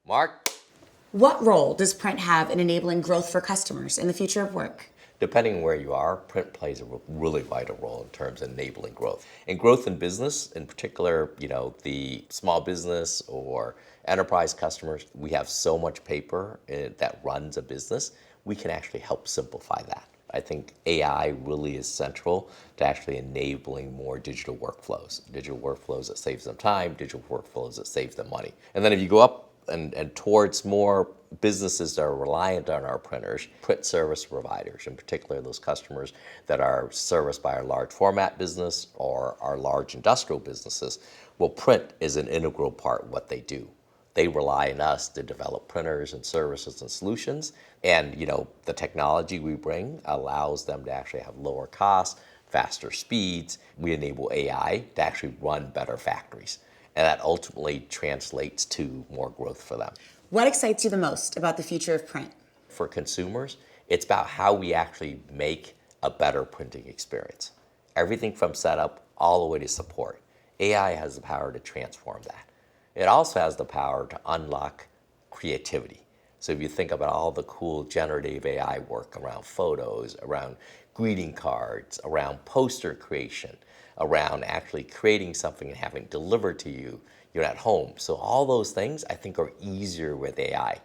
Mark? What role does print have in enabling growth for customers in the future of work? Depending on where you are, print plays a really vital role in terms of enabling growth. And growth in business, in particular, the small business or enterprise customers, we have so much paper that runs a business, we can actually help simplify that. I think AI really is central to actually enabling more digital workflows that saves them time, digital workflows that saves them money. And then if you go up and towards more businesses that are reliant on our printers, print service providers, in particular those customers that are serviced by our large format business or our large industrial businesses, well, print is an integral part of what they do. They rely on us to develop printers and services and solutions. And the technology we bring allows them to actually have lower costs, faster speeds. We enable AI to actually run better factories. And that ultimately translates to more growth for them. What excites you the most about the future of print? For consumers, it's about how we actually make a better printing experience. Everything from setup all the way to support. AI has the power to transform that. It also has the power to unlock creativity. So if you think about all the cool generative AI work around photos, around greeting cards, around poster creation, around actually creating something and having it delivered to you, you're at home. So all those things I think are easier with AI.